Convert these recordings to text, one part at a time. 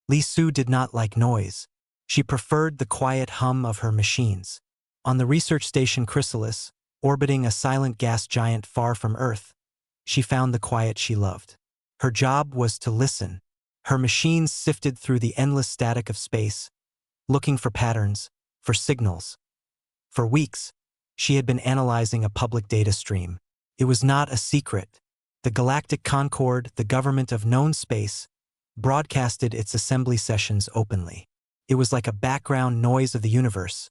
Li Su did not like noise. She preferred the quiet hum of her machines. On the research station Chrysalis, orbiting a silent gas giant far from Earth, she found the quiet she loved. Her job was to listen. Her machines sifted through the endless static of space, looking for patterns, for signals. For weeks, she had been analyzing a public data stream. It was not a secret. The Galactic Concord, the government of known space, broadcasted its assembly sessions openly. It was like a background noise of the universe,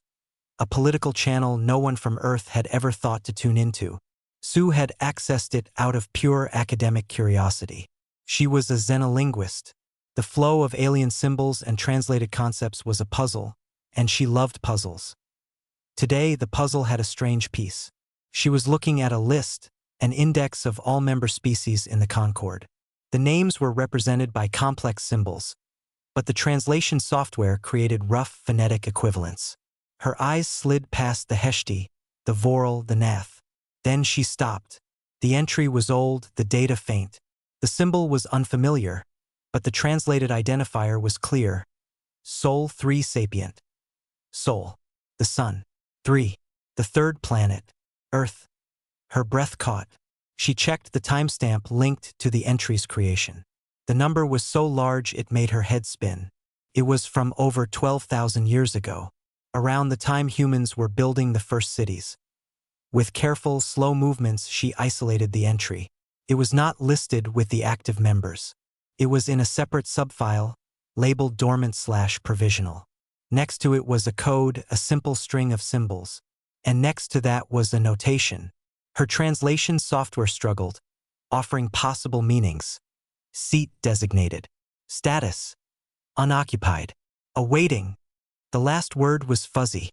a political channel no one from Earth had ever thought to tune into. Su had accessed it out of pure academic curiosity. She was a xenolinguist. The flow of alien symbols and translated concepts was a puzzle, and she loved puzzles. Today, the puzzle had a strange piece. She was looking at a list, an index of all member species in the Concord. The names were represented by complex symbols, but the translation software created rough phonetic equivalents. Her eyes slid past the Heshti, the Voral, the Nath. Then she stopped. The entry was old, the data faint. The symbol was unfamiliar, but the translated identifier was clear. Sol 3 sapient. Sol, the sun. 3, the third planet, Earth. Her breath caught. She checked the timestamp linked to the entry's creation. The number was so large it made her head spin. It was from over 12,000 years ago, around the time humans were building the first cities. With careful, slow movements, she isolated the entry. It was not listed with the active members. It was in a separate subfile, labeled dormant/provisional. Next to it was a code, a simple string of symbols. And next to that was a notation. Her translation software struggled, offering possible meanings. Seat designated. Status. Unoccupied. Awaiting. The last word was fuzzy.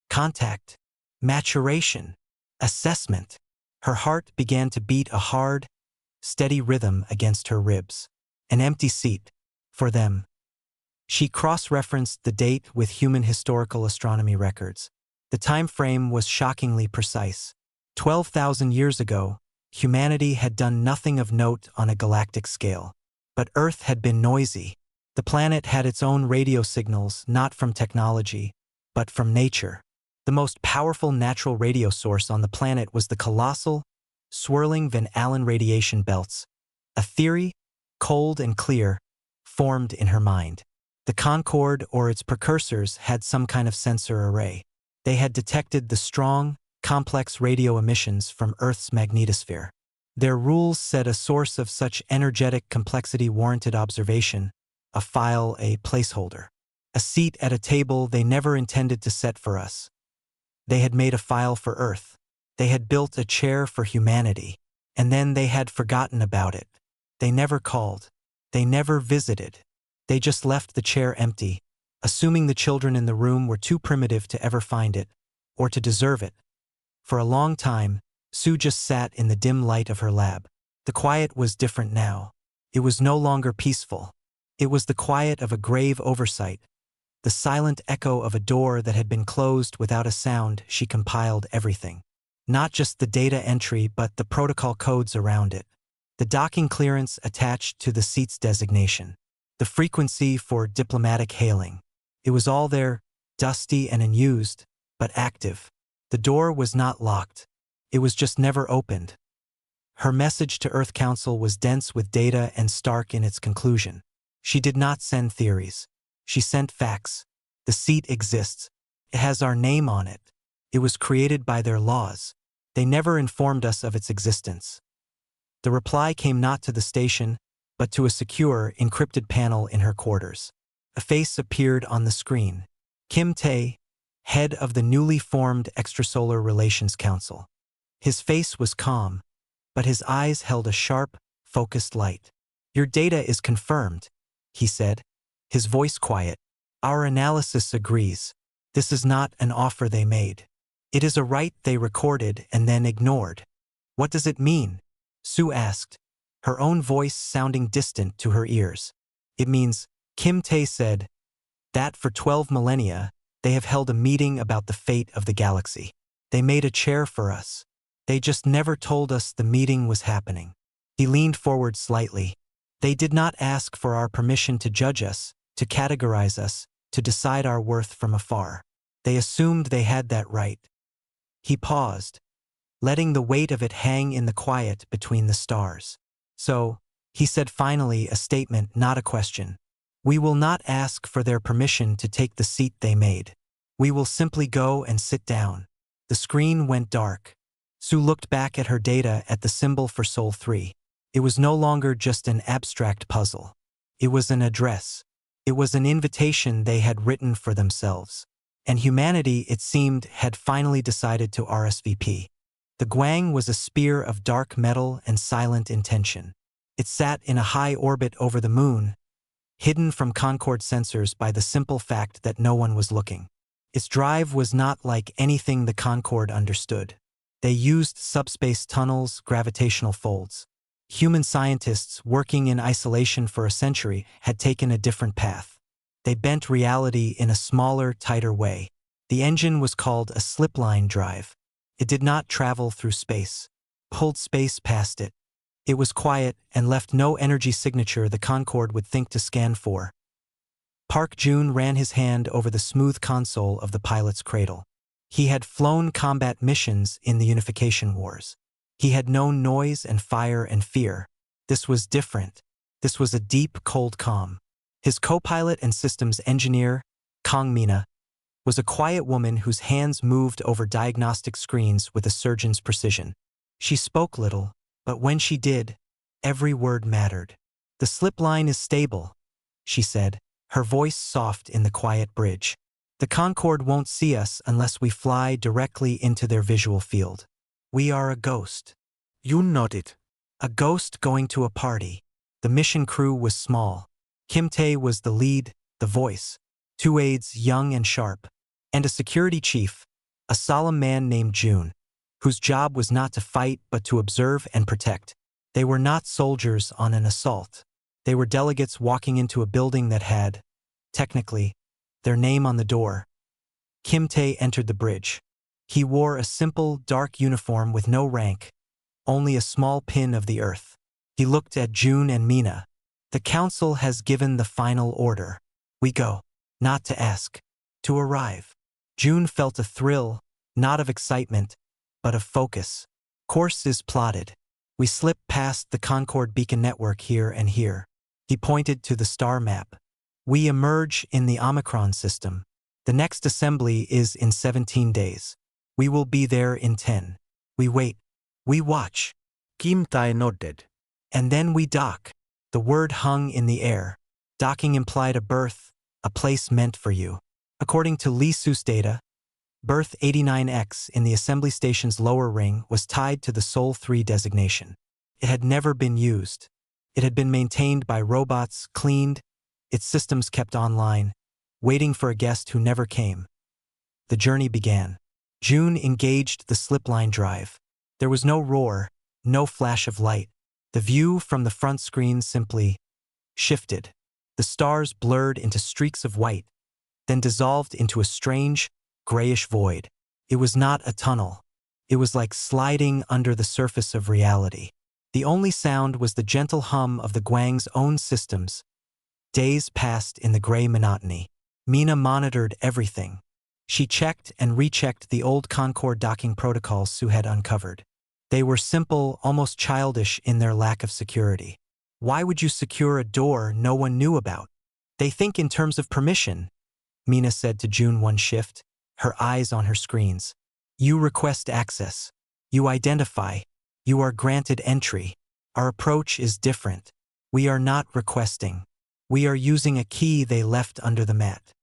Contact. Maturation. Assessment. Her heart began to beat a hard, steady rhythm against her ribs. An empty seat. For them. She cross-referenced the date with human historical astronomy records. The time frame was shockingly precise. 12,000 years ago, humanity had done nothing of note on a galactic scale. But Earth had been noisy. The planet had its own radio signals, not from technology, but from nature. The most powerful natural radio source on the planet was the colossal, swirling Van Allen radiation belts. A theory, cold and clear, formed in her mind. The Concorde or its precursors had some kind of sensor array. They had detected the strong, complex radio emissions from Earth's magnetosphere. Their rules said a source of such energetic complexity warranted observation, a file, a placeholder. A seat at a table they never intended to set for us. They had made a file for Earth. They had built a chair for humanity. And then they had forgotten about it. They never called. They never visited. They just left the chair empty, assuming the children in the room were too primitive to ever find it, or to deserve it. For a long time, Su just sat in the dim light of her lab. The quiet was different now. It was no longer peaceful. It was the quiet of a grave oversight, the silent echo of a door that had been closed without a sound. She compiled everything. Not just the data entry, but the protocol codes around it. The docking clearance attached to the seat's designation. The frequency for diplomatic hailing. It was all there, dusty and unused, but active. The door was not locked. It was just never opened. Her message to Earth Council was dense with data and stark in its conclusion. She did not send theories. She sent facts. The seat exists. It has our name on it. It was created by their laws. They never informed us of its existence. The reply came not to the station, but to a secure, encrypted panel in her quarters. A face appeared on the screen. Kim Tae, head of the newly formed Extrasolar Relations Council. His face was calm, but his eyes held a sharp, focused light. "Your data is confirmed," he said, his voice quiet. "Our analysis agrees. This is not an offer they made. It is a right they recorded and then ignored." "What does it mean?" Su asked, her own voice sounding distant to her ears. "It means," Kim Tae said, "that for 12 millennia, they have held a meeting about the fate of the galaxy. They made a chair for us. They just never told us the meeting was happening." He leaned forward slightly. "They did not ask for our permission to judge us," to categorize us, to decide our worth from afar. They assumed they had that right. He paused, letting the weight of it hang in the quiet between the stars. So, he said finally, a statement, not a question. We will not ask for their permission to take the seat they made. We will simply go and sit down. The screen went dark. Sue looked back at her data at the symbol for Sol 3. It was no longer just an abstract puzzle. It was an address. It was an invitation they had written for themselves. And humanity, it seemed, had finally decided to RSVP. The Guang was a spear of dark metal and silent intention. It sat in a high orbit over the moon, hidden from Concorde sensors by the simple fact that no one was looking. Its drive was not like anything the Concorde understood. They used subspace tunnels, gravitational folds. Human scientists, working in isolation for a century, had taken a different path. They bent reality in a smaller, tighter way. The engine was called a slipline drive. It did not travel through space, pulled space past it. It was quiet and left no energy signature the Concorde would think to scan for. Park Jun ran his hand over the smooth console of the pilot's cradle. He had flown combat missions in the Unification Wars. He had known noise and fire and fear. This was different. This was a deep, cold calm. His co-pilot and systems engineer, Kong Mina, was a quiet woman whose hands moved over diagnostic screens with a surgeon's precision. She spoke little, but when she did, every word mattered. The slipline is stable, she said, her voice soft in the quiet bridge. The Concorde won't see us unless we fly directly into their visual field. We are a ghost. Yoon nodded. A ghost going to a party. The mission crew was small. Kim Tae was the lead, the voice. 2 aides, young and sharp. And a security chief, a solemn man named Jun, whose job was not to fight but to observe and protect. They were not soldiers on an assault. They were delegates walking into a building that had, technically, their name on the door. Kim Tae entered the bridge. He wore a simple, dark uniform with no rank, only a small pin of the earth. He looked at Jun and Mina. The council has given the final order. We go, not to ask, to arrive. Jun felt a thrill, not of excitement, but of focus. Course is plotted. We slip past the Concorde beacon network here and here. He pointed to the star map. We emerge in the Omicron system. The next assembly is in 17 days. We will be there in 10. We wait. We watch. Kim Tae nodded. And then we dock. The word hung in the air. Docking implied a berth, a place meant for you. According to Lee Su's data, berth 89X in the assembly station's lower ring was tied to the Sol 3 designation. It had never been used. It had been maintained by robots, cleaned, its systems kept online, waiting for a guest who never came. The journey began. Jun engaged the slipline drive. There was no roar, no flash of light. The view from the front screen simply shifted. The stars blurred into streaks of white, then dissolved into a strange, grayish void. It was not a tunnel. It was like sliding under the surface of reality. The only sound was the gentle hum of the Guang's own systems. Days passed in the gray monotony. Mina monitored everything. She checked and rechecked the old Concorde docking protocols Sue had uncovered. They were simple, almost childish in their lack of security. Why would you secure a door no one knew about? They think in terms of permission, Mina said to Jun one shift, her eyes on her screens. You request access. You identify. You are granted entry. Our approach is different. We are not requesting. We are using a key they left under the mat.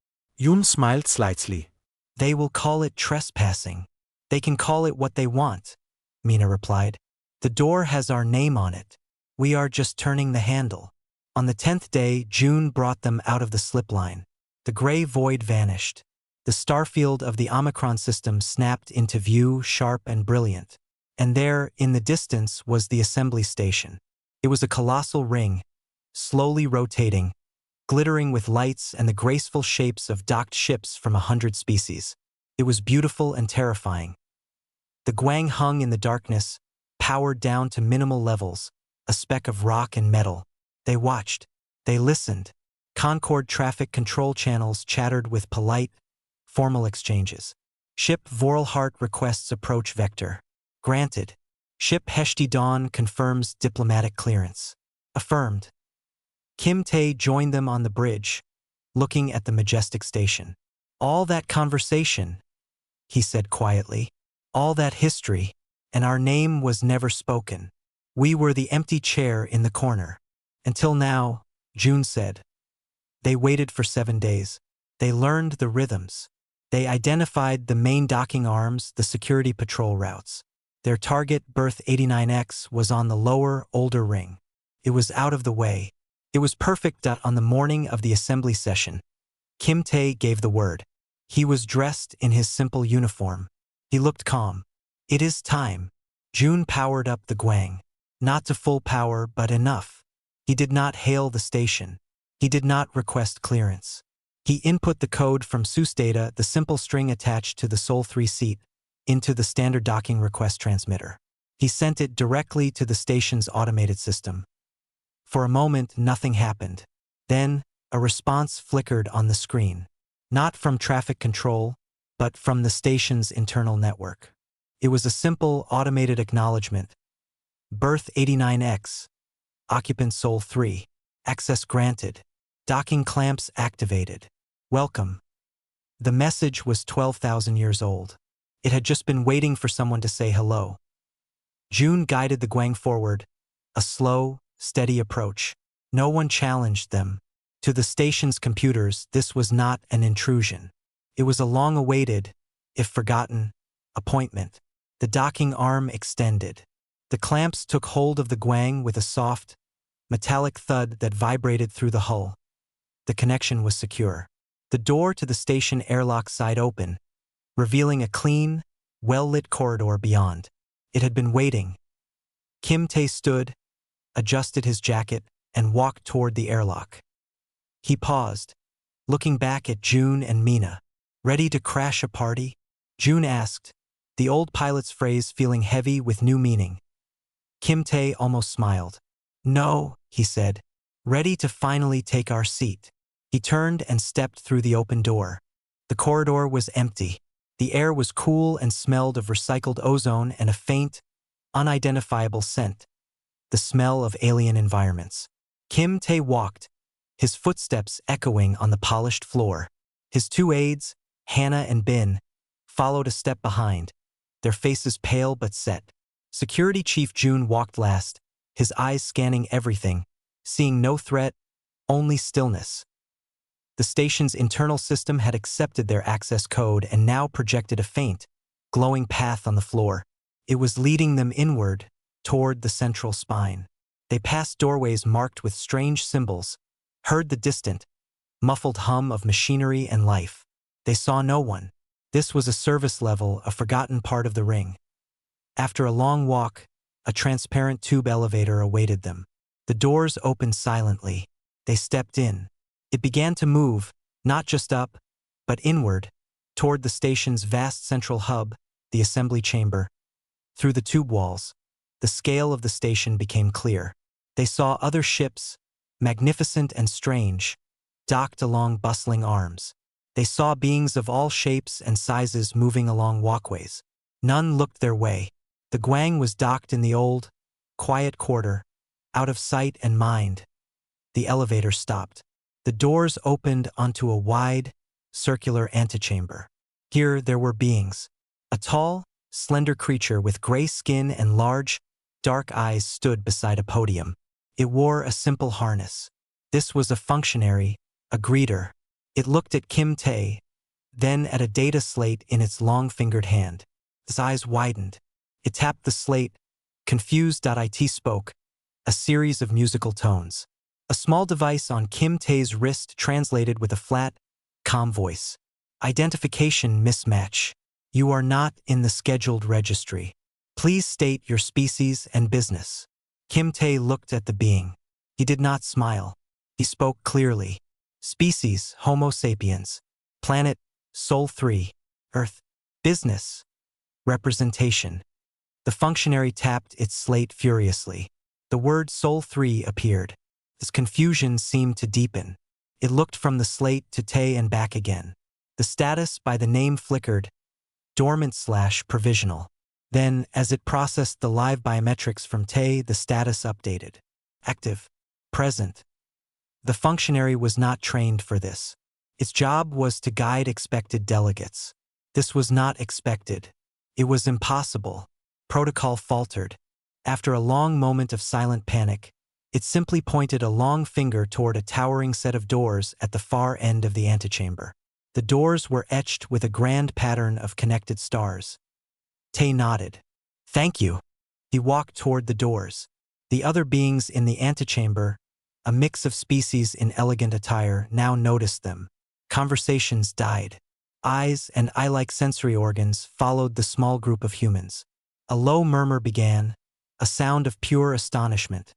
Yoon smiled slightly. They will call it trespassing. They can call it what they want, Mina replied. The door has our name on it. We are just turning the handle. On the 10th day, Jun brought them out of the slipline. The gray void vanished. The starfield of the Omicron system snapped into view, sharp and brilliant. And there, in the distance, was the assembly station. It was a colossal ring, slowly rotating, glittering with lights and the graceful shapes of docked ships from 100 species. It was beautiful and terrifying. The Guang hung in the darkness, powered down to minimal levels, a speck of rock and metal. They watched. They listened. Concord traffic control channels chattered with polite, formal exchanges. Ship Voralhart requests approach vector. Granted. Ship Heshti Dawn confirms diplomatic clearance. Affirmed. Kim Tae joined them on the bridge, looking at the majestic station. All that conversation, he said quietly. All that history, and our name was never spoken. We were the empty chair in the corner. Until now, June said. They waited for 7 days. They learned the rhythms. They identified the main docking arms, the security patrol routes. Their target, berth 89X, was on the lower, older ring. It was out of the way. It was perfect. On the morning of the assembly session, Kim Tae gave the word. He was dressed in his simple uniform. He looked calm. It is time. June powered up the Gwang. Not to full power, but enough. He did not hail the station. He did not request clearance. He input the code from SUS data, the simple string attached to the Sol 3 seat, into the standard docking request transmitter. He sent it directly to the station's automated system. For a moment, nothing happened. Then, a response flickered on the screen. Not from traffic control, but from the station's internal network. It was a simple, automated acknowledgement. Berth 89X. Occupant Sol 3. Access granted. Docking clamps activated. Welcome. The message was 12,000 years old. It had just been waiting for someone to say hello. June guided the Gwang forward, a slow, steady approach. No one challenged them. To the station's computers, this was not an intrusion. It was a long-awaited, if forgotten, appointment. The docking arm extended. The clamps took hold of the Gwang with a soft, metallic thud that vibrated through the hull. The connection was secure. The door to the station airlock side open, revealing a clean, well-lit corridor beyond. It had been waiting. Kim Tae stood, adjusted his jacket, and walked toward the airlock. He paused, looking back at June and Mina. Ready to crash a party? June asked, the old pilot's phrase feeling heavy with new meaning. Kim Tae almost smiled. No, he said, ready to finally take our seat. He turned and stepped through the open door. The corridor was empty. The air was cool and smelled of recycled ozone and a faint, unidentifiable scent. The smell of alien environments. Kim Tae walked, his footsteps echoing on the polished floor. His two aides, Hannah and Bin, followed a step behind, their faces pale but set. Security Chief June walked last, his eyes scanning everything, seeing no threat, only stillness. The station's internal system had accepted their access code and now projected a faint, glowing path on the floor. It was leading them inward, toward the central spine. They passed doorways marked with strange symbols, heard the distant, muffled hum of machinery and life. They saw no one. This was a service level, a forgotten part of the ring. After a long walk, a transparent tube elevator awaited them. The doors opened silently. They stepped in. It began to move, not just up, but inward, toward the station's vast central hub, the assembly chamber. Through the tube walls, the scale of the station became clear. They saw other ships, magnificent and strange, docked along bustling arms. They saw beings of all shapes and sizes moving along walkways. None looked their way. The Gwang was docked in the old, quiet quarter, out of sight and mind. The elevator stopped. The doors opened onto a wide, circular antechamber. Here there were beings. A tall, slender creature with gray skin and large, dark eyes stood beside a podium. It wore a simple harness. This was a functionary, a greeter. It looked at Kim Tae, then at a data slate in its long-fingered hand. Its eyes widened. It tapped the slate. Confused. It spoke, a series of musical tones. A small device on Kim Tae's wrist translated with a flat, calm voice. Identification mismatch. You are not in the scheduled registry. Please state your species and business. Kim Tae looked at the being. He did not smile. He spoke clearly. Species, Homo sapiens. Planet, Sol 3. Earth. Business. Representation. The functionary tapped its slate furiously. The word Sol 3 appeared. His confusion seemed to deepen. It looked from the slate to Tay and back again. The status by the name flickered, dormant/provisional. Then, as it processed the live biometrics from Tay, the status updated. Active. Present. The functionary was not trained for this. Its job was to guide expected delegates. This was not expected. It was impossible. Protocol faltered. After a long moment of silent panic, it simply pointed a long finger toward a towering set of doors at the far end of the antechamber. The doors were etched with a grand pattern of connected stars. Tay nodded. "Thank you." He walked toward the doors. The other beings in the antechamber, a mix of species in elegant attire, now noticed them. Conversations died. Eyes and eye-like sensory organs followed the small group of humans. A low murmur began, a sound of pure astonishment.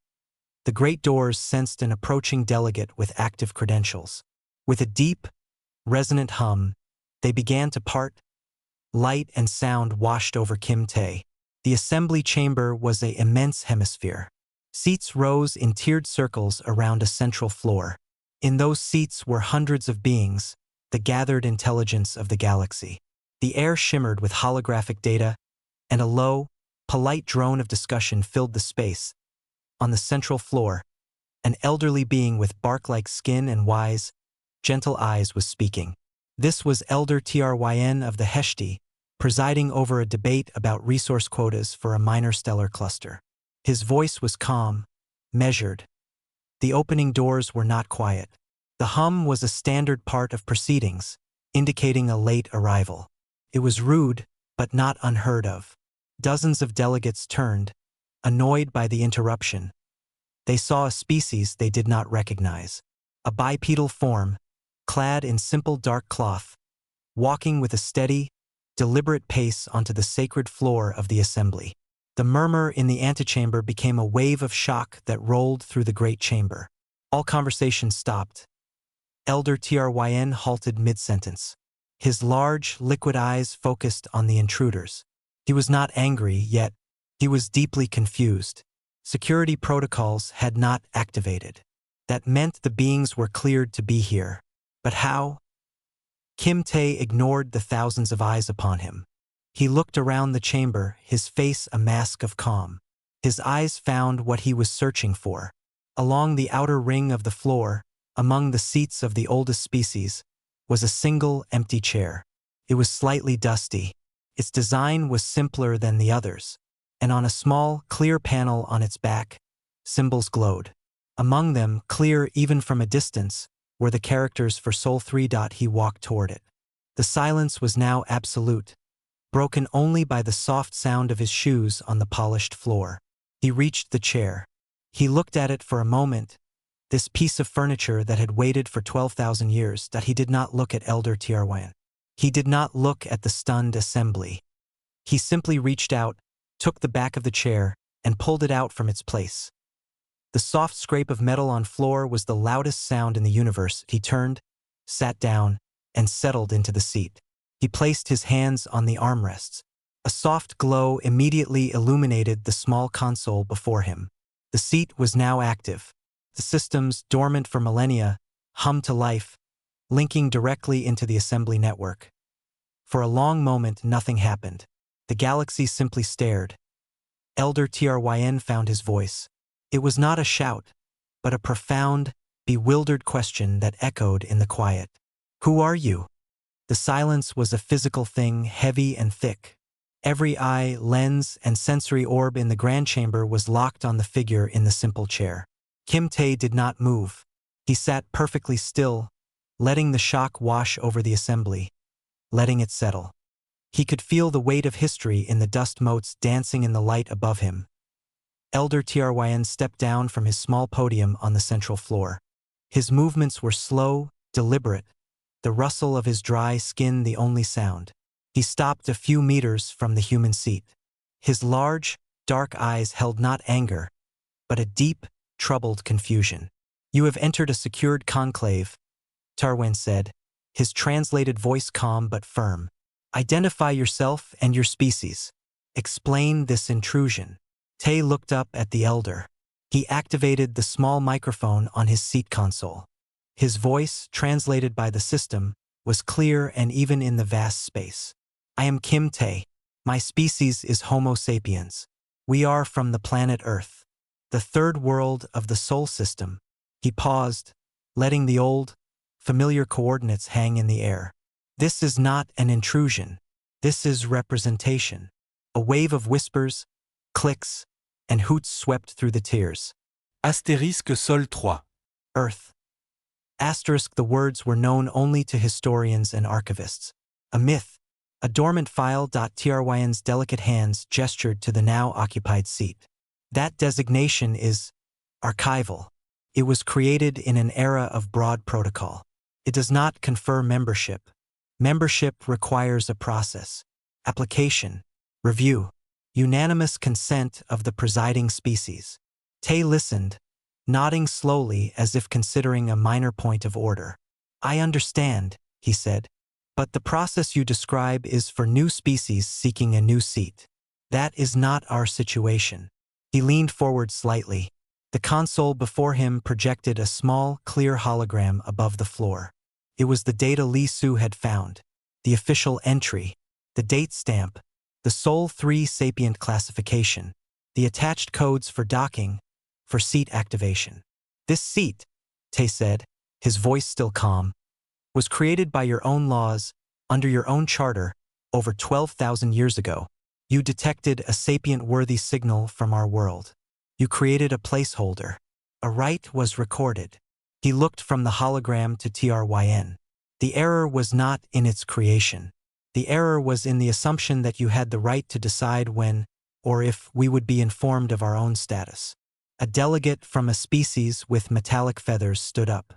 The great doors sensed an approaching delegate with active credentials. With a deep, resonant hum, they began to part. Light and sound washed over Kim Tae. The assembly chamber was an immense hemisphere. Seats rose in tiered circles around a central floor. In those seats were hundreds of beings, the gathered intelligence of the galaxy. The air shimmered with holographic data, and a low, polite drone of discussion filled the space. On the central floor, an elderly being with bark-like skin and wise, gentle eyes was speaking. This was Elder Tryn of the Heshti, presiding over a debate about resource quotas for a minor stellar cluster. His voice was calm, measured. The opening doors were not quiet. The hum was a standard part of proceedings, indicating a late arrival. It was rude, but not unheard of. Dozens of delegates turned, annoyed by the interruption. They saw a species they did not recognize. A bipedal form, clad in simple dark cloth, walking with a steady, deliberate pace onto the sacred floor of the assembly. The murmur in the antechamber became a wave of shock that rolled through the great chamber. All conversation stopped. Elder Tryn halted mid-sentence. His large, liquid eyes focused on the intruders. He was not angry, yet he was deeply confused. Security protocols had not activated. That meant the beings were cleared to be here. But how? Kim Tae ignored the thousands of eyes upon him. He looked around the chamber, his face a mask of calm. His eyes found what he was searching for. Along the outer ring of the floor, among the seats of the oldest species, was a single empty chair. It was slightly dusty. Its design was simpler than the others, and on a small, clear panel on its back, symbols glowed. Among them, clear even from a distance, were the characters for Soul 3. He walked toward it. The silence was now absolute, broken only by the soft sound of his shoes on the polished floor. He reached the chair. He looked at it for a moment, this piece of furniture that had waited for 12,000 years. He did not look at Elder Tryn. He did not look at the stunned assembly. He simply reached out, took the back of the chair, and pulled it out from its place. The soft scrape of metal on floor was the loudest sound in the universe. He turned, sat down, and settled into the seat. He placed his hands on the armrests. A soft glow immediately illuminated the small console before him. The seat was now active. The systems, dormant for millennia, hummed to life, linking directly into the assembly network. For a long moment, nothing happened. The galaxy simply stared. Elder Tryn found his voice. It was not a shout, but a profound, bewildered question that echoed in the quiet. "Who are you?" The silence was a physical thing, heavy and thick. Every eye, lens, and sensory orb in the grand chamber was locked on the figure in the simple chair. Kim Tae did not move. He sat perfectly still, letting the shock wash over the assembly, letting it settle. He could feel the weight of history in the dust motes dancing in the light above him. Elder Tryn stepped down from his small podium on the central floor. His movements were slow, deliberate, the rustle of his dry skin the only sound. He stopped a few meters from the human seat. His large, dark eyes held not anger, but a deep, troubled confusion. "You have entered a secured conclave," Tryn said, his translated voice calm but firm. "Identify yourself and your species. Explain this intrusion." Tae looked up at the elder. He activated the small microphone on his seat console. His voice, translated by the system, was clear and even in the vast space. I am Kim Tae. My species is Homo sapiens. We are from the planet Earth, the third world of the Sol system. He paused, letting the old, familiar coordinates hang in the air. This is not an intrusion. This is representation. A wave of whispers, clicks, and hoots swept through the tiers. Astérisque Sol 3. Earth. Asterisk. The words were known only to historians and archivists. A myth, a dormant file. Tryn's delicate hands gestured to the now occupied seat. That designation is archival. It was created in an era of broad protocol. It does not confer membership. Membership requires a process, application, review, unanimous consent of the presiding species. Tae listened, nodding slowly as if considering a minor point of order. I understand, he said, but the process you describe is for new species seeking a new seat. That is not our situation. He leaned forward slightly. The console before him projected a small, clear hologram above the floor. It was the data Li Su had found, the official entry, the date stamp, the Sol 3 sapient classification, the attached codes for docking, for seat activation. This seat, Tae said, his voice still calm, was created by your own laws, under your own charter, over 12,000 years ago. You detected a sapient-worthy signal from our world. You created a placeholder. A right was recorded. He looked from the hologram to Tryn. The error was not in its creation. The error was in the assumption that you had the right to decide when, or if, we would be informed of our own status. A delegate from a species with metallic feathers stood up.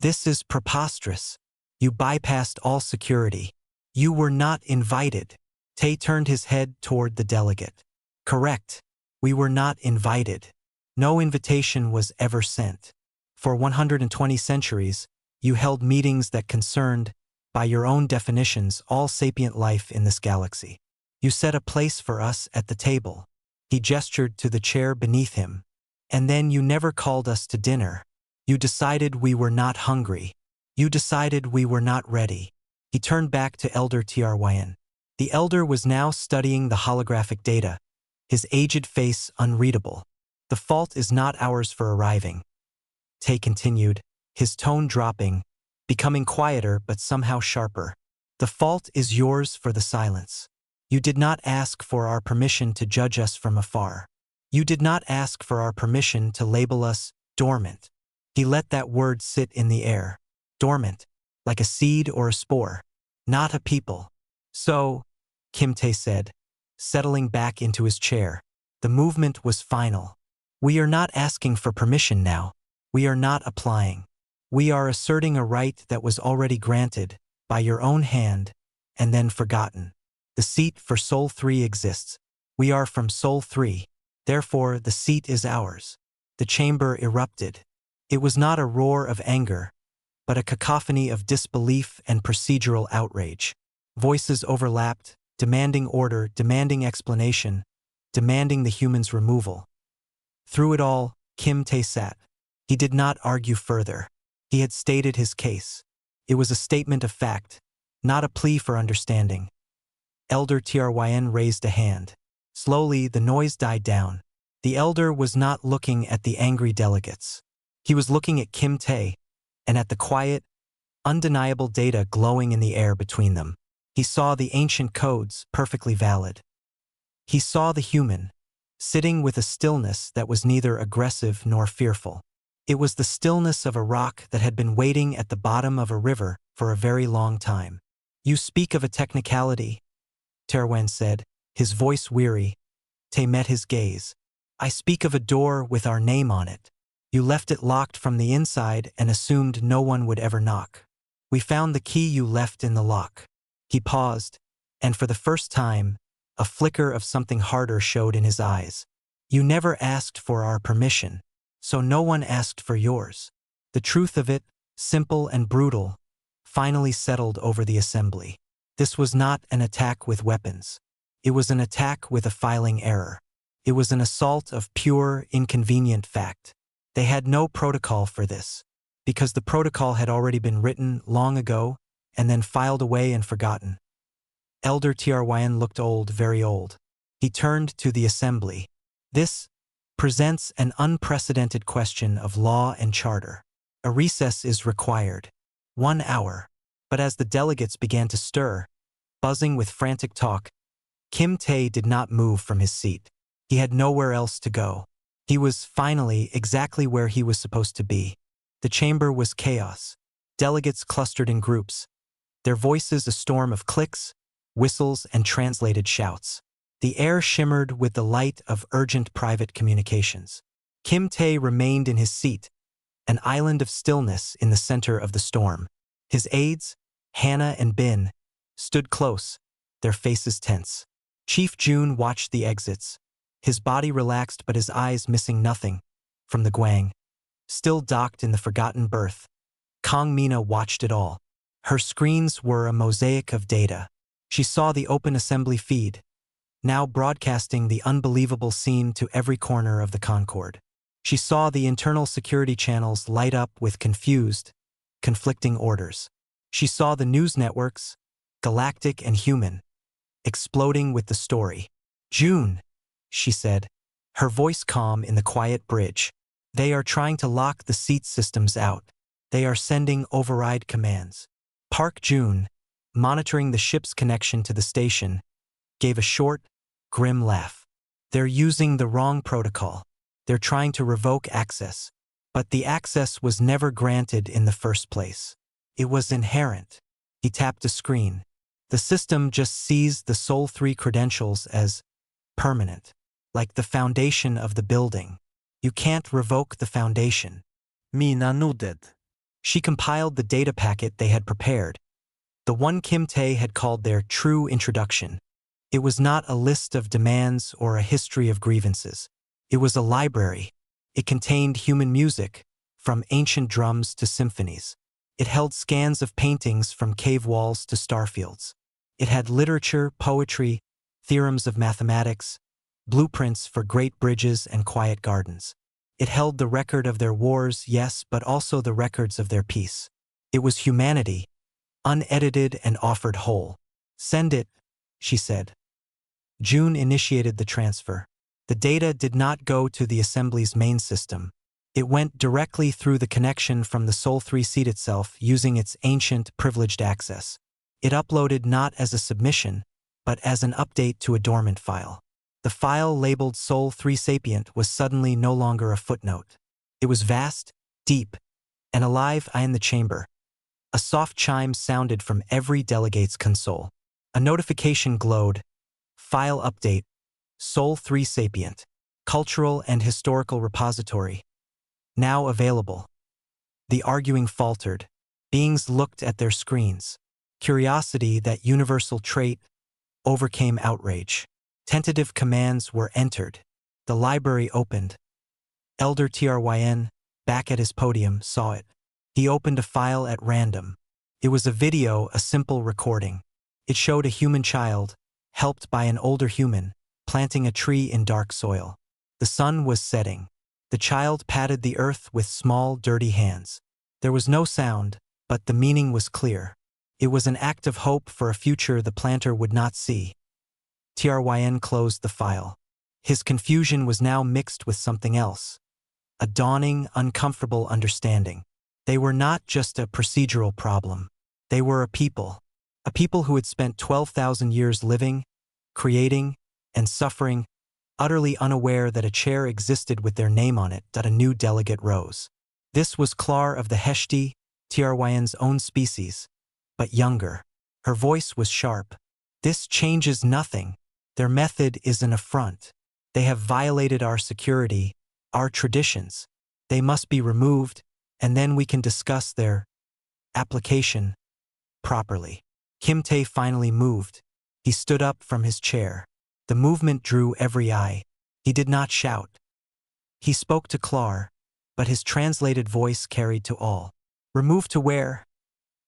This is preposterous. You bypassed all security. You were not invited. Tae turned his head toward the delegate. Correct. We were not invited. No invitation was ever sent. For 120 centuries, you held meetings that concerned, by your own definitions, all sapient life in this galaxy. You set a place for us at the table. He gestured to the chair beneath him. And then you never called us to dinner. You decided we were not hungry. You decided we were not ready. He turned back to Elder Tryn. The elder was now studying the holographic data, his aged face unreadable. The fault is not ours for arriving. Tae continued, his tone dropping, becoming quieter but somehow sharper. The fault is yours for the silence. You did not ask for our permission to judge us from afar. You did not ask for our permission to label us dormant. He let that word sit in the air. Dormant, like a seed or a spore, not a people. So, Kim Tae said, settling back into his chair, the movement was final. We are not asking for permission now. We are not applying. We are asserting a right that was already granted, by your own hand, and then forgotten. The seat for Sol 3 exists. We are from Sol 3. Therefore, the seat is ours. The chamber erupted. It was not a roar of anger, but a cacophony of disbelief and procedural outrage. Voices overlapped, demanding order, demanding explanation, demanding the human's removal. Through it all, Kim Tae sat. He did not argue further. He had stated his case. It was a statement of fact, not a plea for understanding. Elder Tryn raised a hand. Slowly, the noise died down. The elder was not looking at the angry delegates. He was looking at Kim Tae, and at the quiet, undeniable data glowing in the air between them. He saw the ancient codes, perfectly valid. He saw the human, sitting with a stillness that was neither aggressive nor fearful. It was the stillness of a rock that had been waiting at the bottom of a river for a very long time. You speak of a technicality, Tryn said, his voice weary. Tae met his gaze. I speak of a door with our name on it. You left it locked from the inside and assumed no one would ever knock. We found the key you left in the lock. He paused, and for the first time, a flicker of something harder showed in his eyes. You never asked for our permission, so no one asked for yours. The truth of it, simple and brutal, finally settled over the assembly. This was not an attack with weapons. It was an attack with a filing error. It was an assault of pure, inconvenient fact. They had no protocol for this. because the protocol had already been written long ago and then filed away and forgotten. Elder Tryn looked old, very old. He turned to the assembly. This presents an unprecedented question of law and charter. A recess is required. 1 hour. But as the delegates began to stir, buzzing with frantic talk, Kim Tae did not move from his seat. He had nowhere else to go. He was finally exactly where he was supposed to be. The chamber was chaos. Delegates clustered in groups, their voices a storm of clicks, whistles, and translated shouts. The air shimmered with the light of urgent private communications. Kim Tae remained in his seat, an island of stillness in the center of the storm. His aides, Hannah and Bin, stood close, their faces tense. Chief Jun watched the exits, his body relaxed but his eyes missing nothing from the Gwang. Still docked in the forgotten berth, Kang Mina watched it all. Her screens were a mosaic of data. She saw the open assembly feed, now broadcasting the unbelievable scene to every corner of the Concord. She saw the internal security channels light up with confused, conflicting orders. She saw the news networks, Galactic and Human, exploding with the story. "June," she said, her voice calm in the quiet bridge. "They are trying to lock the seat systems out. They are sending override commands." Park June, monitoring the ship's connection to the station, gave a short, grim laugh. "They're using the wrong protocol. They're trying to revoke access. But the access was never granted in the first place. It was inherent." He tapped a screen. "The system just sees the Sol 3 credentials as permanent, like the foundation of the building. You can't revoke the foundation." Mina nodded. She compiled the data packet they had prepared, the one Kim Tae had called their true introduction. It was not a list of demands or a history of grievances. It was a library. It contained human music, from ancient drums to symphonies. It held scans of paintings from cave walls to starfields. It had literature, poetry, theorems of mathematics, blueprints for great bridges and quiet gardens. It held the record of their wars, yes, but also the records of their peace. It was humanity, unedited and offered whole. "Send it," she said. June initiated the transfer. The data did not go to the assembly's main system. It went directly through the connection from the Sol 3 seat itself using its ancient, privileged access. It uploaded not as a submission, but as an update to a dormant file. The file labeled Sol 3 Sapient was suddenly no longer a footnote. It was vast, deep, and alive in the chamber. A soft chime sounded from every delegate's console. A notification glowed. "File update. Sol 3 Sapient. Cultural and Historical Repository. Now available." The arguing faltered. Beings looked at their screens. Curiosity, that universal trait, overcame outrage. Tentative commands were entered. The library opened. Elder Tryn, back at his podium, saw it. He opened a file at random. It was a video, a simple recording. It showed a human child, helped by an older human, planting a tree in dark soil. The sun was setting. The child patted the earth with small, dirty hands. There was no sound, but the meaning was clear. It was an act of hope for a future the planter would not see. Tryn closed the file. His confusion was now mixed with something else. A dawning, uncomfortable understanding. They were not just a procedural problem. They were a people who had spent 12,000 years living, creating, and suffering, utterly unaware that a chair existed with their name on it. A new delegate rose. This was Clar of the Heshti, Tryn's own species, but younger. Her voice was sharp. "This changes nothing. Their method is an affront. They have violated our security, our traditions. They must be removed, and then we can discuss their application properly." Kim Tae finally moved. He stood up from his chair. The movement drew every eye. He did not shout. He spoke to Clar, but his translated voice carried to all. "Remove to where?"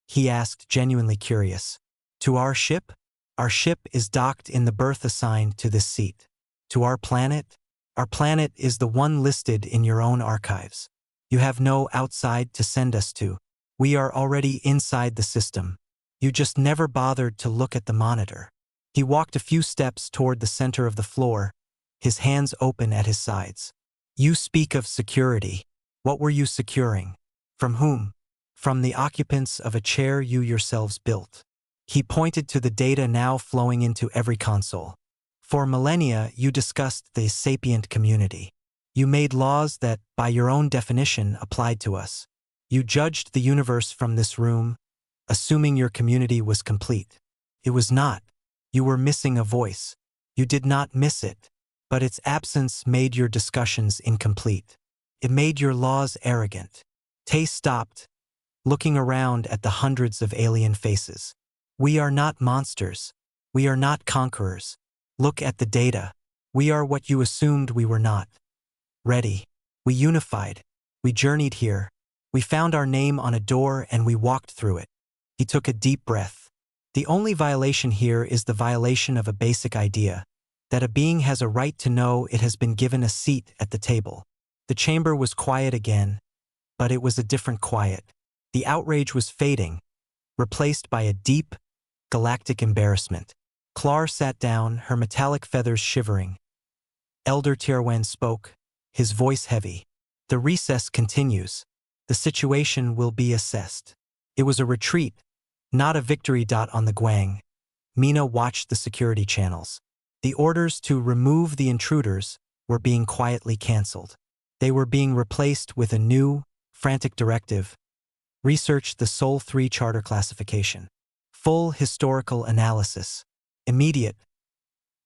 he asked, genuinely curious. "To our ship? Our ship is docked in the berth assigned to this seat. To our planet? Our planet is the one listed in your own archives. You have no outside to send us to. We are already inside the system. You just never bothered to look at the monitor. He walked a few steps toward the center of the floor, his hands open at his sides. You speak of security. What were you securing? From whom? From the occupants of a chair you yourselves built. He pointed to the data now flowing into every console. For millennia, you discussed the sapient community. You made laws that, by your own definition, applied to us. You judged the universe from this room, assuming your community was complete. It was not. You were missing a voice. You did not miss it, but its absence made your discussions incomplete. It made your laws arrogant. Tay stopped, looking around at the hundreds of alien faces. We are not monsters. We are not conquerors. Look at the data. We are what you assumed we were not. Ready. We unified. We journeyed here. We found our name on a door and we walked through it. He took a deep breath. The only violation here is the violation of a basic idea, that a being has a right to know it has been given a seat at the table. The chamber was quiet again, but it was a different quiet. The outrage was fading, replaced by a deep, galactic embarrassment. Clar sat down, her metallic feathers shivering. Elder Tierwen spoke, his voice heavy. The recess continues. The situation will be assessed. It was a retreat, not a victory. On the Guang, Mina watched the security channels. The orders to remove the intruders were being quietly cancelled. They were being replaced with a new, frantic directive. Research the Sol 3 charter classification. Full historical analysis. Immediate.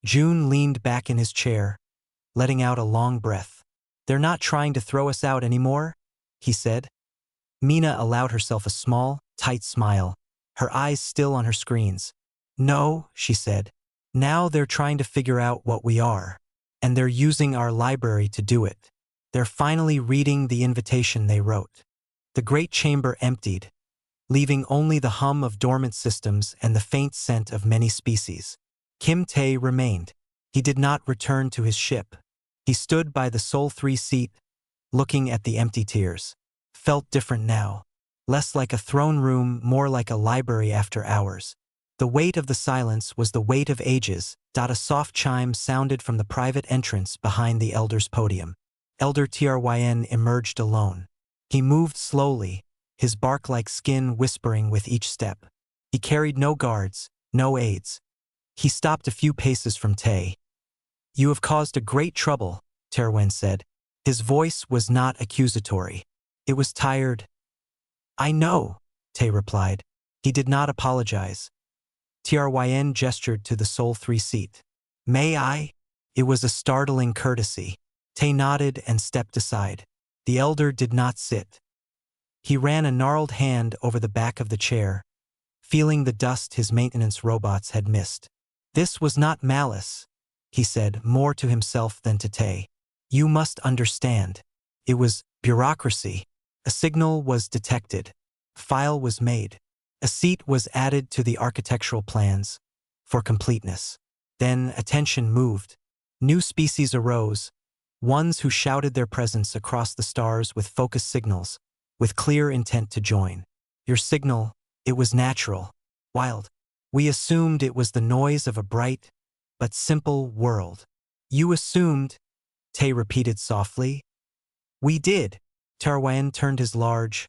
June leaned back in his chair, letting out a long breath. They're not trying to throw us out anymore, he said. Mina allowed herself a small, tight smile, her eyes still on her screens. No, she said. Now they're trying to figure out what we are, and they're using our library to do it. They're finally reading the invitation they wrote. The great chamber emptied, leaving only the hum of dormant systems and the faint scent of many species. Kim Tae remained. He did not return to his ship. He stood by the Sol 3 seat, looking at the empty tiers. Felt different now. Less like a throne room, more like a library after hours. The weight of the silence was the weight of ages. A soft chime sounded from the private entrance behind the elder's podium. Elder Tryn emerged alone. He moved slowly, his bark-like skin whispering with each step. He carried no guards, no aides. He stopped a few paces from Tae. You have caused a great trouble, Terwen said. His voice was not accusatory. It was tired. I know, Tae replied. He did not apologize. Tryn gestured to the Sol 3 seat. May I? It was a startling courtesy. Tae nodded and stepped aside. The elder did not sit. He ran a gnarled hand over the back of the chair, feeling the dust his maintenance robots had missed. This was not malice, he said, more to himself than to Tae. You must understand. It was bureaucracy. A signal was detected. File was made. A seat was added to the architectural plans, for completeness. Then attention moved. New species arose, ones who shouted their presence across the stars with focused signals, with clear intent to join. Your signal, it was natural, wild. We assumed it was the noise of a bright, but simple world. You assumed, Tae repeated softly. We did. Tarwan turned his large,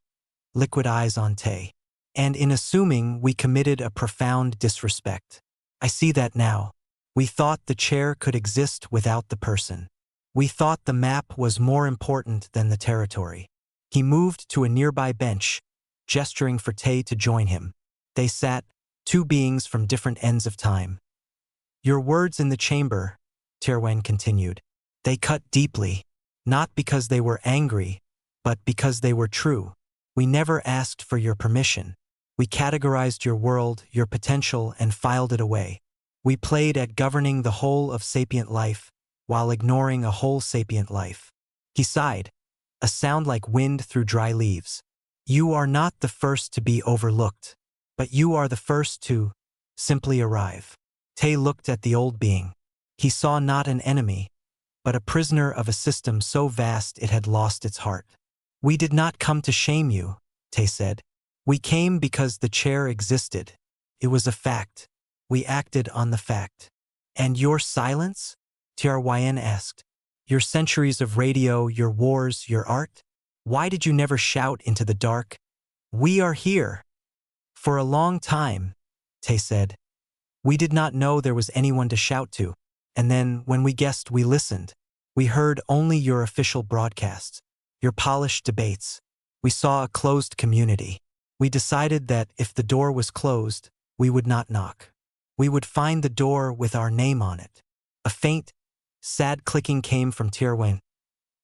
liquid eyes on Tae. And in assuming, we committed a profound disrespect. I see that now. We thought the chair could exist without the person. We thought the map was more important than the territory. He moved to a nearby bench, gesturing for Tae to join him. They sat, two beings from different ends of time. Your words in the chamber, Terwen continued, they cut deeply, not because they were angry, but because they were true. We never asked for your permission. We categorized your world, your potential, and filed it away. We played at governing the whole of sapient life, while ignoring a whole sapient life. He sighed, a sound like wind through dry leaves. You are not the first to be overlooked, but you are the first to simply arrive. Tae looked at the old being. He saw not an enemy, but a prisoner of a system so vast it had lost its heart. We did not come to shame you, Tay said. We came because the chair existed. It was a fact. We acted on the fact. And your silence? TRYN asked. Your centuries of radio, your wars, your art? Why did you never shout into the dark? We are here. For a long time, Tay said. We did not know there was anyone to shout to. And then, when we guessed, we listened. We heard only your official broadcasts, your polished debates. We saw a closed community. We decided that if the door was closed, we would not knock. We would find the door with our name on it. A faint, sad clicking came from Tirwin,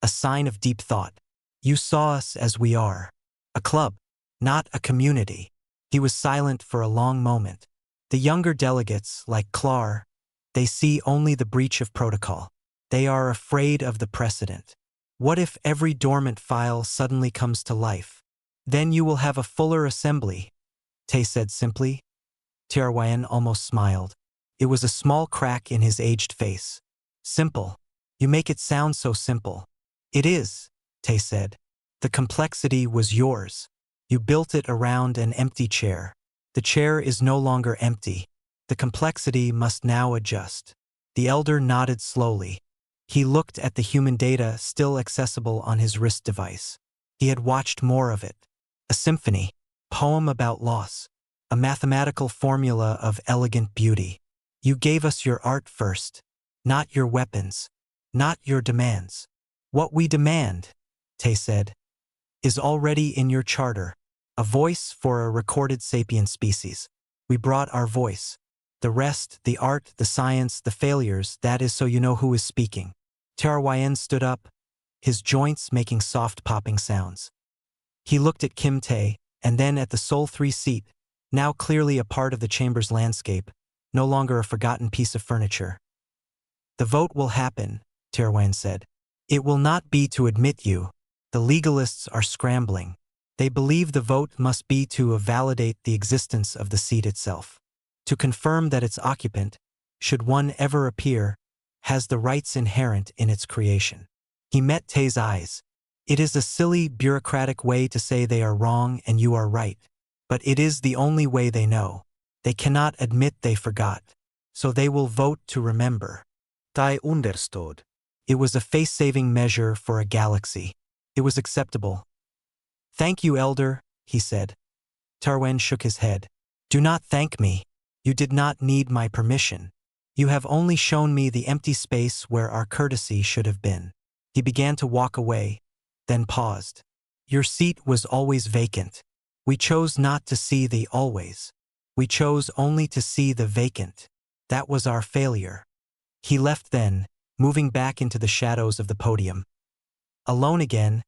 a sign of deep thought. You saw us as we are. A club, not a community. He was silent for a long moment. The younger delegates, like Clar, they see only the breach of protocol. They are afraid of the precedent. What if every dormant file suddenly comes to life? Then you will have a fuller assembly, Tay said simply. Tirwin almost smiled. It was a small crack in his aged face. Simple. You make it sound so simple. It is, Tay said. The complexity was yours. You built it around an empty chair. The chair is no longer empty. The complexity must now adjust. The elder nodded slowly. He looked at the human data still accessible on his wrist device. He had watched more of it. A symphony, poem about loss, a mathematical formula of elegant beauty. You gave us your art first, not your weapons, not your demands. What we demand, Tay said, is already in your charter. A voice for a recorded sapient species. We brought our voice. The rest, the art, the science, the failures, that is so you know who is speaking. Tirwin stood up, his joints making soft popping sounds. He looked at Kim Tae, and then at the Sol 3 seat, now clearly a part of the chamber's landscape, no longer a forgotten piece of furniture. The vote will happen, Tirwin said. It will not be to admit you. The legalists are scrambling. They believe the vote must be to validate the existence of the seat itself. To confirm that its occupant, should one ever appear, has the rights inherent in its creation. He met Tae's eyes. It is a silly, bureaucratic way to say they are wrong and you are right. But it is the only way they know. They cannot admit they forgot. So they will vote to remember. Tae understood. It was a face-saving measure for a galaxy. It was acceptable. Thank you, Elder, he said. Tirwin shook his head. Do not thank me. You did not need my permission. You have only shown me the empty space where our courtesy should have been. He began to walk away, then paused. Your seat was always vacant. We chose not to see the always. We chose only to see the vacant. That was our failure. He left then, moving back into the shadows of the podium. Alone again,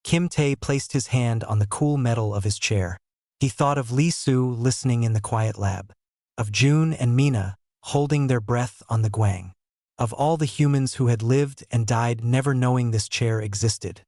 Kim Tae placed his hand on the cool metal of his chair. He thought of Lee Soo listening in the quiet lab, of June and Mina holding their breath on the Guang, of all the humans who had lived and died never knowing this chair existed.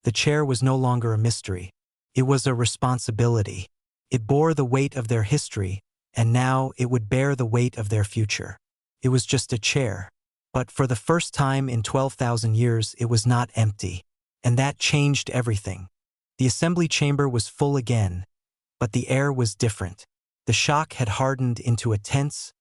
The chair was no longer a mystery. It was a responsibility. It bore the weight of their history, and now it would bear the weight of their future. It was just a chair. But for the first time in 12,000 years, it was not empty. And that changed everything. The assembly chamber was full again, but the air was different. The shock had hardened into a tense,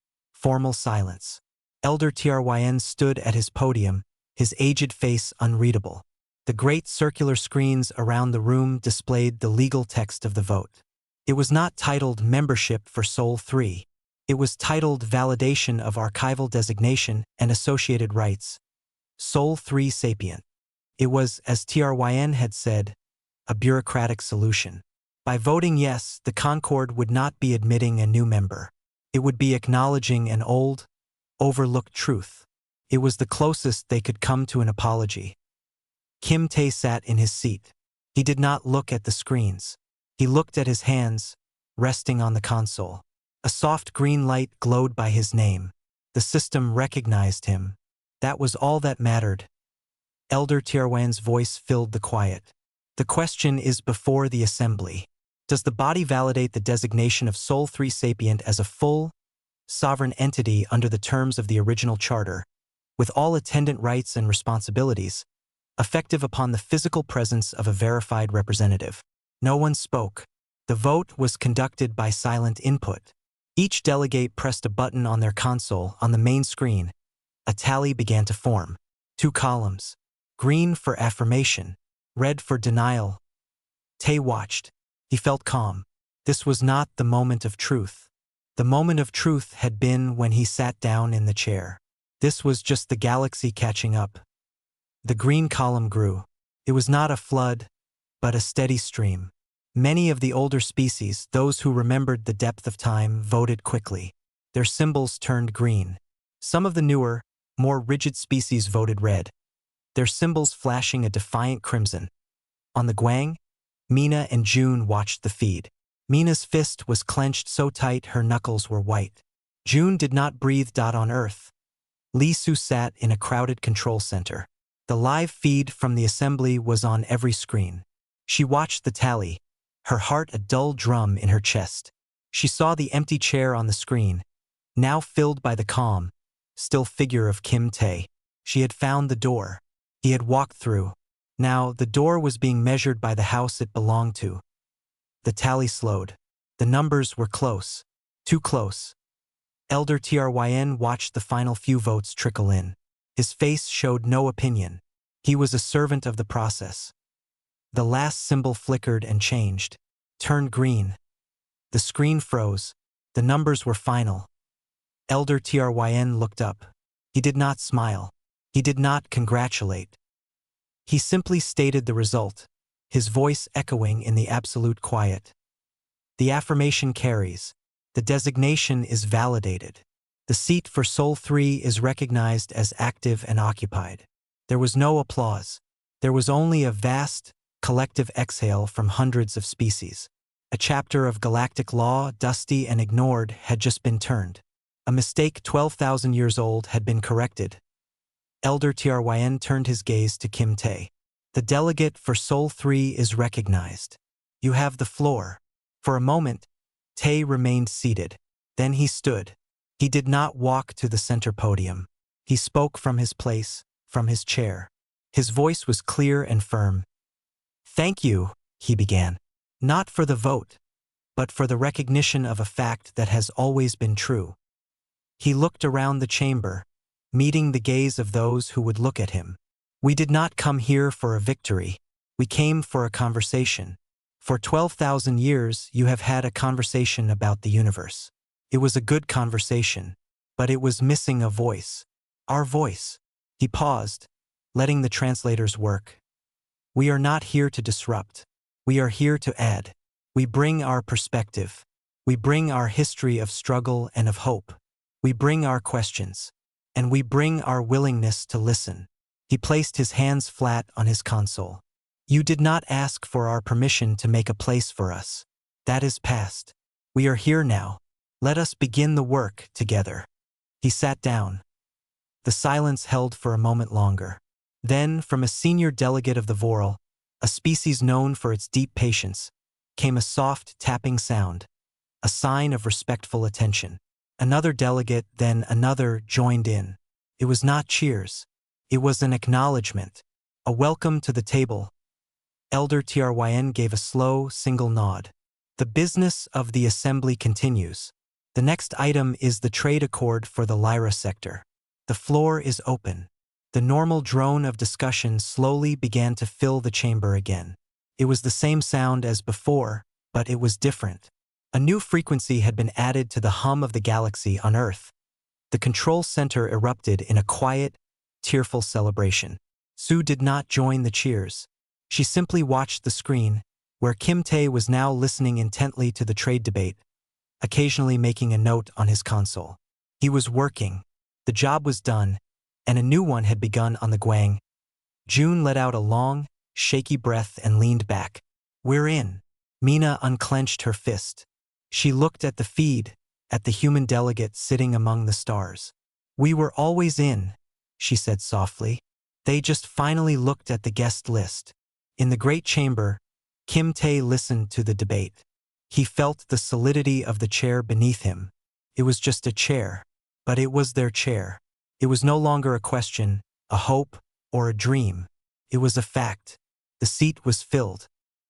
formal silence. Elder Tirwin stood at his podium, his aged face unreadable. The great circular screens around the room displayed the legal text of the vote. It was not titled Membership for Sol 3. It was titled Validation of Archival Designation and Associated Rights. Sol 3 Sapient. It was, as Tirwin had said, a bureaucratic solution. By voting yes, the Concord would not be admitting a new member. It would be acknowledging an old, overlooked truth. It was the closest they could come to an apology. Kim Tae sat in his seat. He did not look at the screens. He looked at his hands, resting on the console. A soft green light glowed by his name. The system recognized him. That was all that mattered. Elder Tirwin's voice filled the quiet. The question is before the assembly. Does the body validate the designation of Sol 3 Sapient as a full, sovereign entity under the terms of the original charter, with all attendant rights and responsibilities, effective upon the physical presence of a verified representative. No one spoke. The vote was conducted by silent input. Each delegate pressed a button on their console on the main screen. A tally began to form. 2 columns. Green for affirmation, red for denial. Tay watched. He felt calm. This was not the moment of truth. The moment of truth had been when he sat down in the chair. This was just the galaxy catching up. The green column grew. It was not a flood, but a steady stream. Many of the older species, those who remembered the depth of time, voted quickly. Their symbols turned green. Some of the newer, more rigid species voted red, their symbols flashing a defiant crimson. On the Guang, Mina and June watched the feed. Mina's fist was clenched so tight her knuckles were white. June did not breathe. On Earth, Li Su sat in a crowded control center. The live feed from the assembly was on every screen. She watched the tally, her heart a dull drum in her chest. She saw the empty chair on the screen, now filled by the calm, still figure of Kim Tae. She had found the door. He had walked through. Now the door was being measured by the house it belonged to. The tally slowed. The numbers were close. Too close. Elder Tryn watched the final few votes trickle in. His face showed no opinion. He was a servant of the process. The last symbol flickered and changed. Turned green. The screen froze. The numbers were final. Elder Tryn looked up. He did not smile. He did not congratulate. He simply stated the result, his voice echoing in the absolute quiet. The affirmation carries. The designation is validated. The seat for Sol 3 is recognized as active and occupied. There was no applause. There was only a vast, collective exhale from hundreds of species. A chapter of galactic law, dusty and ignored, had just been turned. A mistake 12,000 years old had been corrected. Elder Tryn turned his gaze to Kim Tae. The delegate for Sol 3 is recognized. You have the floor. For a moment, Tae remained seated. Then he stood. He did not walk to the center podium. He spoke from his place, from his chair. His voice was clear and firm. Thank you, he began. Not for the vote, but for the recognition of a fact that has always been true. He looked around the chamber, meeting the gaze of those who would look at him. We did not come here for a victory. We came for a conversation. For 12,000 years, you have had a conversation about the universe. It was a good conversation, but it was missing a voice. Our voice. He paused, letting the translators work. We are not here to disrupt. We are here to add. We bring our perspective. We bring our history of struggle and of hope. We bring our questions. And we bring our willingness to listen. He placed his hands flat on his console. You did not ask for our permission to make a place for us. That is past. We are here now. Let us begin the work together. He sat down. The silence held for a moment longer. Then, from a senior delegate of the Voral, a species known for its deep patience, came a soft tapping sound, a sign of respectful attention. Another delegate, then another, joined in. It was not cheers. It was an acknowledgement, a welcome to the table. Elder Tryn gave a slow, single nod. The business of the assembly continues. The next item is the trade accord for the Lyra sector. The floor is open. The normal drone of discussion slowly began to fill the chamber again. It was the same sound as before, but it was different. A new frequency had been added to the hum of the galaxy on Earth. The control center erupted in a quiet, tearful celebration. Sue did not join the cheers. She simply watched the screen, where Kim Tae was now listening intently to the trade debate, occasionally making a note on his console. He was working. The job was done, and a new one had begun on the Guang. June let out a long, shaky breath and leaned back. We're in. Mina unclenched her fist. She looked at the feed, at the human delegate sitting among the stars. We were always in, she said softly. They just finally looked at the guest list. In the great chamber, Kim Tae listened to the debate. He felt the solidity of the chair beneath him. It was just a chair, but it was their chair. It was no longer a question, a hope, or a dream. It was a fact. The seat was filled.